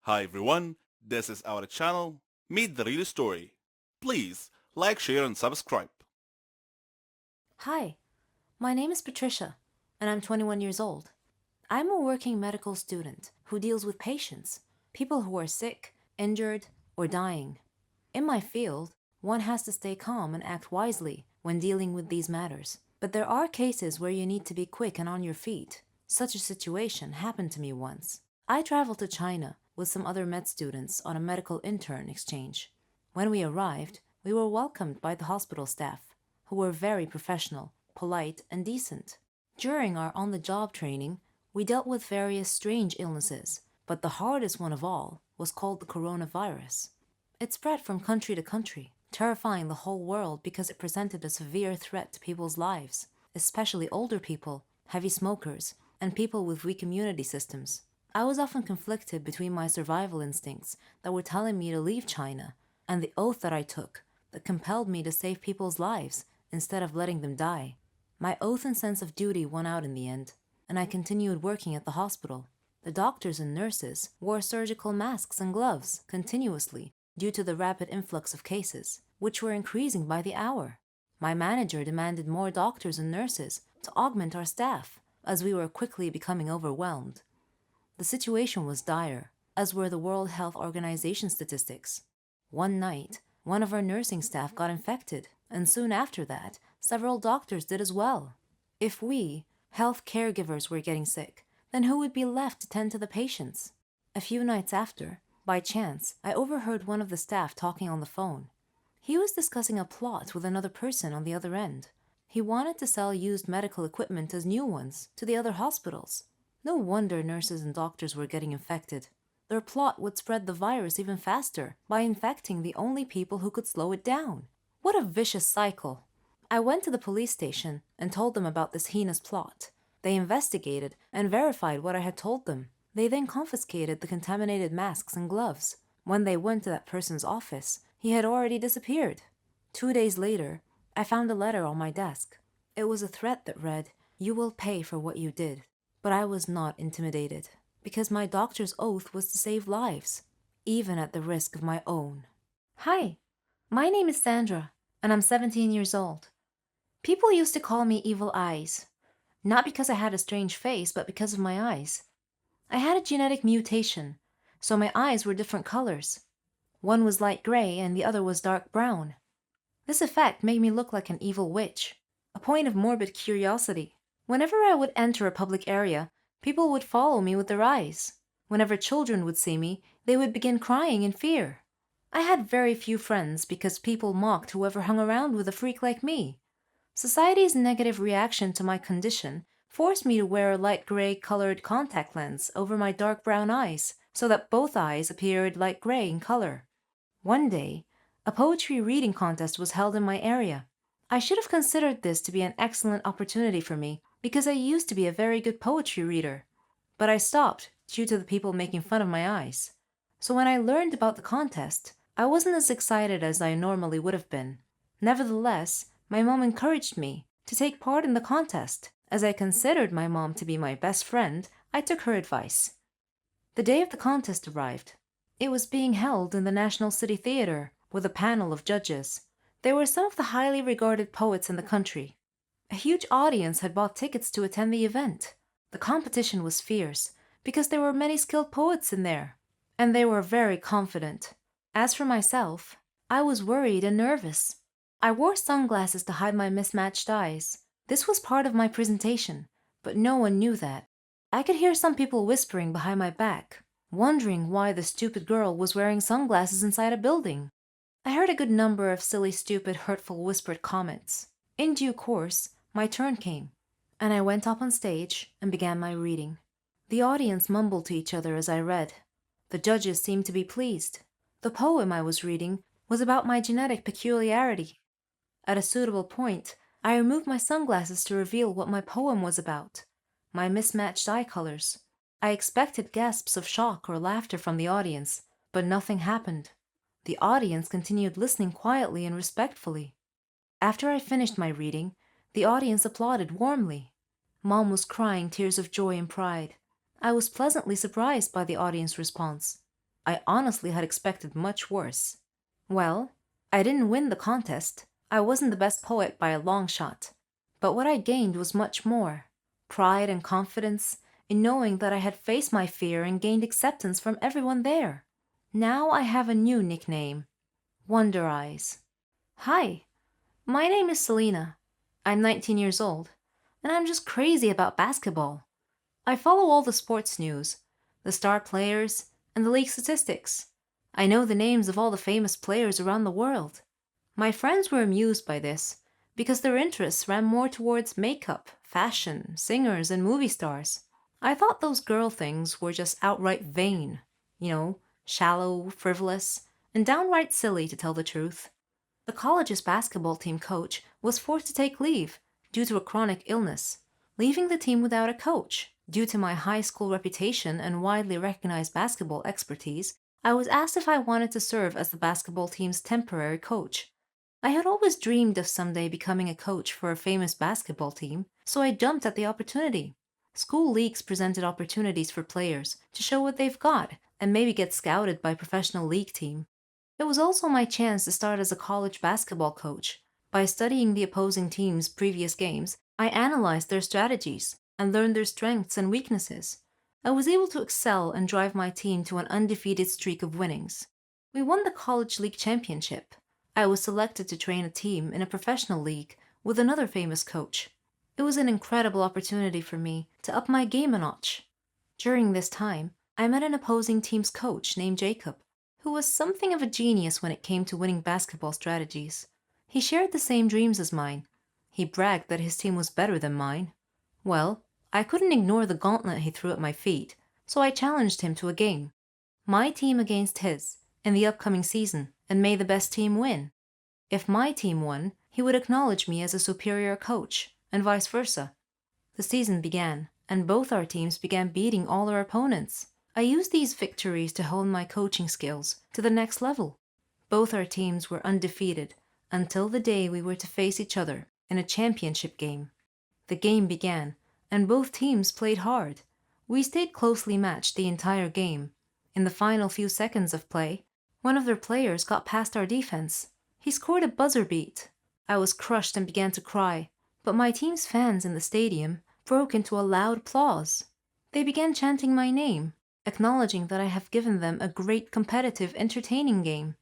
Hi everyone, this is our channel, Meet the Real Story. Please like, share and subscribe. Hi, my name is Patricia, and I'm 21 years old. I'm a working medical student who deals with patients, people who are sick, injured, or dying. In my field, one has to stay calm and act wisely when dealing with these matters. But there are cases where you need to be quick and on your feet. Such a situation happened to me once. I traveled to China with some other med students on a medical intern exchange. When we arrived, we were welcomed by the hospital staff, who were very professional, polite, and decent. During our on the job training, we dealt with various strange illnesses, but the hardest one of all was called the coronavirus. It spread from country to country, terrifying the whole world because it presented a severe threat to people's lives, especially older people, heavy smokers, and people with weak immunity systems. I was often conflicted between my survival instincts that were telling me to leave China and the oath that I took that compelled me to save people's lives instead of letting them die. My oath and sense of duty won out in the end, and I continued working at the hospital. The doctors and nurses wore surgical masks and gloves continuously due to the rapid influx of cases, which were increasing by the hour. My manager demanded more doctors and nurses to augment our staff, as we were quickly becoming overwhelmed. The situation was dire, as were the World Health Organization statistics. One night, one of our nursing staff got infected, and soon after that, several doctors did as well. If we, health caregivers, were getting sick, then who would be left to tend to the patients? A few nights after, by chance, I overheard one of the staff talking on the phone. He was discussing a plot with another person on the other end. He wanted to sell used medical equipment as new ones to the other hospitals. No wonder nurses and doctors were getting infected. Their plot would spread the virus even faster by infecting the only people who could slow it down. What a vicious cycle! I went to the police station and told them about this heinous plot. They investigated and verified what I had told them. They then confiscated the contaminated masks and gloves. When they went to that person's office, he had already disappeared. 2 days later, I found a letter on my desk. It was a threat that read, "You will pay for what you did." But I was not intimidated, because my doctor's oath was to save lives, even at the risk of my own. Hi, my name is Sandra, and I'm 17 years old. People used to call me Evil Eyes, not because I had a strange face, but because of my eyes. I had a genetic mutation, so my eyes were different colors. One was light gray and the other was dark brown. This effect made me look like an evil witch, a point of morbid curiosity. Whenever I would enter a public area, people would follow me with their eyes. Whenever children would see me, they would begin crying in fear. I had very few friends because people mocked whoever hung around with a freak like me. Society's negative reaction to my condition forced me to wear a light gray colored contact lens over my dark brown eyes so that both eyes appeared light gray in color. One day, a poetry reading contest was held in my area. I should have considered this to be an excellent opportunity for me because I used to be a very good poetry reader. But I stopped due to the people making fun of my eyes. So when I learned about the contest, I wasn't as excited as I normally would have been. Nevertheless, my mom encouraged me to take part in the contest. As I considered my mom to be my best friend, I took her advice. The day of the contest arrived. It was being held in the National City Theater with a panel of judges. They were some of the highly regarded poets in the country. A huge audience had bought tickets to attend the event. The competition was fierce because there were many skilled poets in there, and they were very confident. As for myself, I was worried and nervous. I wore sunglasses to hide my mismatched eyes. This was part of my presentation, but no one knew that. I could hear some people whispering behind my back, wondering why the stupid girl was wearing sunglasses inside a building. I heard a good number of silly, stupid, hurtful whispered comments. In due course, my turn came, and I went up on stage and began my reading. The audience mumbled to each other as I read. The judges seemed to be pleased. The poem I was reading was about my genetic peculiarity. At a suitable point, I removed my sunglasses to reveal what my poem was about. My mismatched eye colors. I expected gasps of shock or laughter from the audience, but nothing happened. The audience continued listening quietly and respectfully. After I finished my reading, the audience applauded warmly. Mom was crying tears of joy and pride. I was pleasantly surprised by the audience response. I honestly had expected much worse. Well, I didn't win the contest. I wasn't the best poet by a long shot. But what I gained was much more pride and confidence in knowing that I had faced my fear and gained acceptance from everyone there. Now I have a new nickname Wonder Eyes. Hi, my name is Selena. I'm 19 years old, and I'm just crazy about basketball. I follow all the sports news, the star players, and the league statistics. I know the names of all the famous players around the world. My friends were amused by this because their interests ran more towards makeup, fashion, singers, and movie stars. I thought those girl things were just outright vain, shallow, frivolous, and downright silly to tell the truth. The college's basketball team coach was forced to take leave due to a chronic illness, leaving the team without a coach. Due to my high school reputation and widely recognized basketball expertise, I was asked if I wanted to serve as the basketball team's temporary coach. I had always dreamed of someday becoming a coach for a famous basketball team, so I jumped at the opportunity. School leagues presented opportunities for players to show what they've got and maybe get scouted by a professional league team. It was also my chance to start as a college basketball coach. By studying the opposing team's previous games, I analyzed their strategies and learned their strengths and weaknesses. I was able to excel and drive my team to an undefeated streak of winnings. We won the college league championship. I was selected to train a team in a professional league with another famous coach. It was an incredible opportunity for me to up my game a notch. During this time, I met an opposing team's coach named Jacob, who was something of a genius when it came to winning basketball strategies. He shared the same dreams as mine. He bragged that his team was better than mine. Well, I couldn't ignore the gauntlet he threw at my feet, so I challenged him to a game. My team against his, in the upcoming season, and may the best team win. If my team won, he would acknowledge me as a superior coach, and vice versa. The season began, and both our teams began beating all our opponents. I used these victories to hone my coaching skills to the next level. Both our teams were undefeated until the day we were to face each other in a championship game. The game began, and both teams played hard. We stayed closely matched the entire game. In the final few seconds of play, one of their players got past our defense. He scored a buzzer beat. I was crushed and began to cry, but my team's fans in the stadium broke into a loud applause. They began chanting my name, acknowledging that I have given them a great competitive, entertaining game.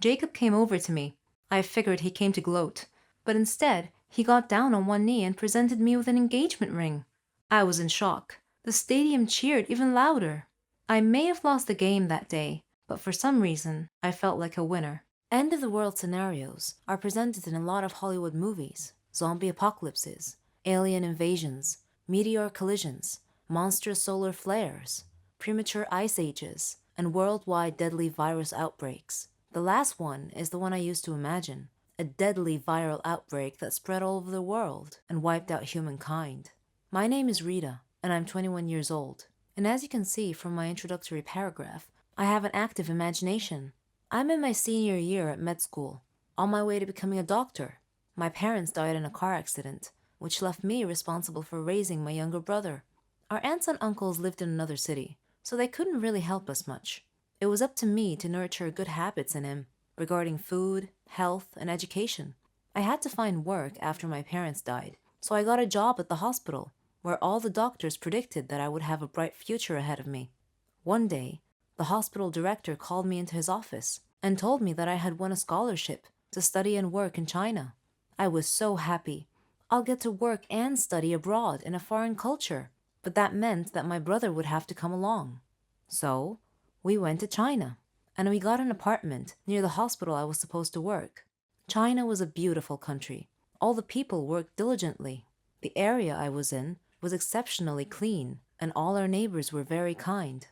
Jacob came over to me. I figured he came to gloat, but instead he got down on one knee and presented me with an engagement ring. I was in shock. The stadium cheered even louder. I may have lost the game that day, but for some reason I felt like a winner. End of the world scenarios are presented in a lot of Hollywood movies. Zombie apocalypses, alien invasions, meteor collisions, monstrous solar flares, premature ice ages, and worldwide deadly virus outbreaks. The last one is the one I used to imagine, a deadly viral outbreak that spread all over the world and wiped out humankind. My name is Rita, and I'm 21 years old. And as you can see from my introductory paragraph, I have an active imagination. I'm in my senior year at med school, on my way to becoming a doctor. My parents died in a car accident, which left me responsible for raising my younger brother. Our aunts and uncles lived in another city, so they couldn't really help us much. It was up to me to nurture good habits in him regarding food, health, and education. I had to find work after my parents died, so I got a job at the hospital, where all the doctors predicted that I would have a bright future ahead of me. One day, the hospital director called me into his office and told me that I had won a scholarship to study and work in China. I was so happy. I'll get to work and study abroad in a foreign culture, but that meant that my brother would have to come along. So, we went to China, and we got an apartment near the hospital I was supposed to work. China was a beautiful country. All the people worked diligently. The area I was in was exceptionally clean, and all our neighbors were very kind.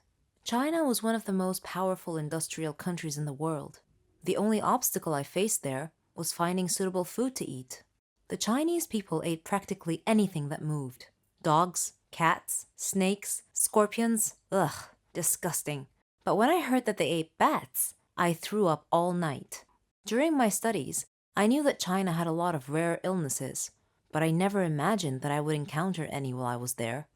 China was one of the most powerful industrial countries in the world. The only obstacle I faced there was finding suitable food to eat. The Chinese people ate practically anything that moved. Dogs, cats, snakes, scorpions, ugh, disgusting. But when I heard that they ate bats, I threw up all night. During my studies, I knew that China had a lot of rare illnesses, but I never imagined that I would encounter any while I was there.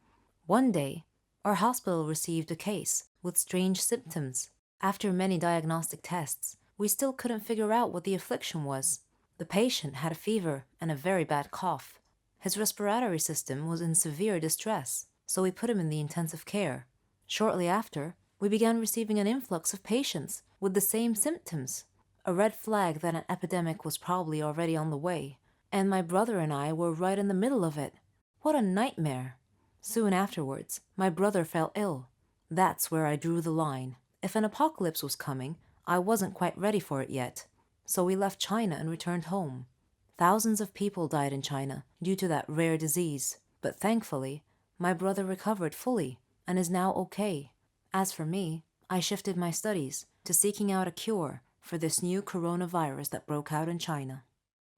One day, our hospital received a case with strange symptoms. After many diagnostic tests, we still couldn't figure out what the affliction was. The patient had a fever and a very bad cough. His respiratory system was in severe distress, so we put him in the intensive care. Shortly after, we began receiving an influx of patients with the same symptoms, a red flag that an epidemic was probably already on the way, and my brother and I were right in the middle of it. What a nightmare! Soon afterwards, my brother fell ill. That's where I drew the line. If an apocalypse was coming, I wasn't quite ready for it yet, so we left China and returned home. Thousands of people died in China due to that rare disease, but thankfully, my brother recovered fully and is now okay. As for me, I shifted my studies to seeking out a cure for this new coronavirus that broke out in China.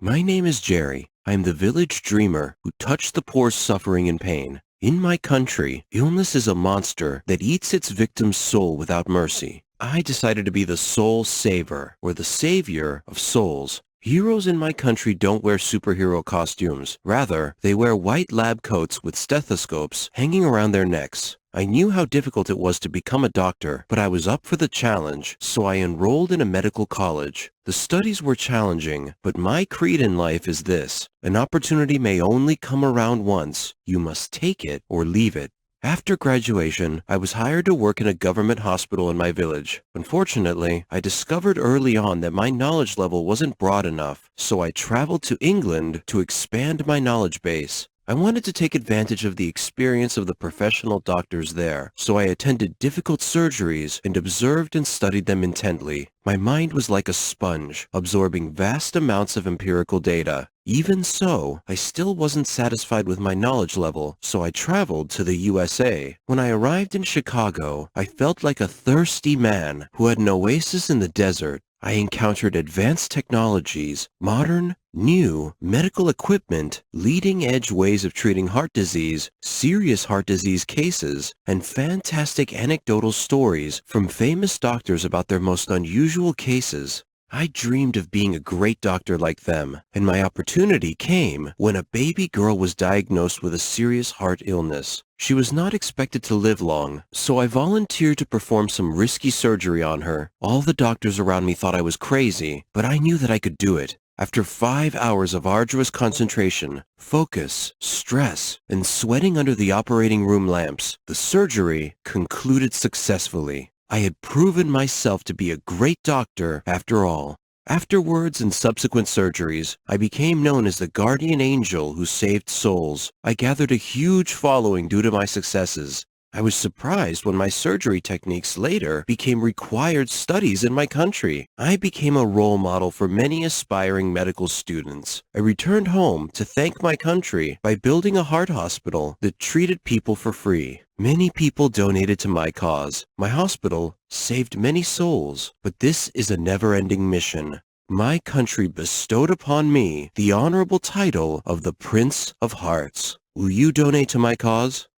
My name is Jerry. I am the village dreamer who touched the poor suffering in pain. In my country, illness is a monster that eats its victim's soul without mercy. I decided to be the soul saver, or the savior of souls. Heroes in my country don't wear superhero costumes. Rather, they wear white lab coats with stethoscopes hanging around their necks. I knew how difficult it was to become a doctor, but I was up for the challenge, so I enrolled in a medical college. The studies were challenging, but my creed in life is this: an opportunity may only come around once. You must take it or leave it. After graduation, I was hired to work in a government hospital in my village. Unfortunately, I discovered early on that my knowledge level wasn't broad enough, so I traveled to England to expand my knowledge base. I wanted to take advantage of the experience of the professional doctors there, so I attended difficult surgeries and observed and studied them intently. My mind was like a sponge, absorbing vast amounts of empirical data. Even so, I still wasn't satisfied with my knowledge level, so I traveled to the USA. When I arrived in Chicago, I felt like a thirsty man who had an oasis in the desert. I encountered advanced technologies, modern, new medical equipment, leading-edge ways of treating heart disease, serious heart disease cases, and fantastic anecdotal stories from famous doctors about their most unusual cases. I dreamed of being a great doctor like them, and my opportunity came when a baby girl was diagnosed with a serious heart illness. She was not expected to live long, so I volunteered to perform some risky surgery on her. All the doctors around me thought I was crazy, but I knew that I could do it. After 5 hours of arduous concentration, focus, stress, and sweating under the operating room lamps, the surgery concluded successfully. I had proven myself to be a great doctor after all. Afterwards and subsequent surgeries, I became known as the guardian angel who saved souls. I gathered a huge following due to my successes. I was surprised when my surgery techniques later became required studies in my country. I became a role model for many aspiring medical students. I returned home to thank my country by building a heart hospital that treated people for free. Many people donated to my cause. My hospital saved many souls, but this is a never-ending mission. My country bestowed upon me the honorable title of the Prince of Hearts. Will you donate to my cause?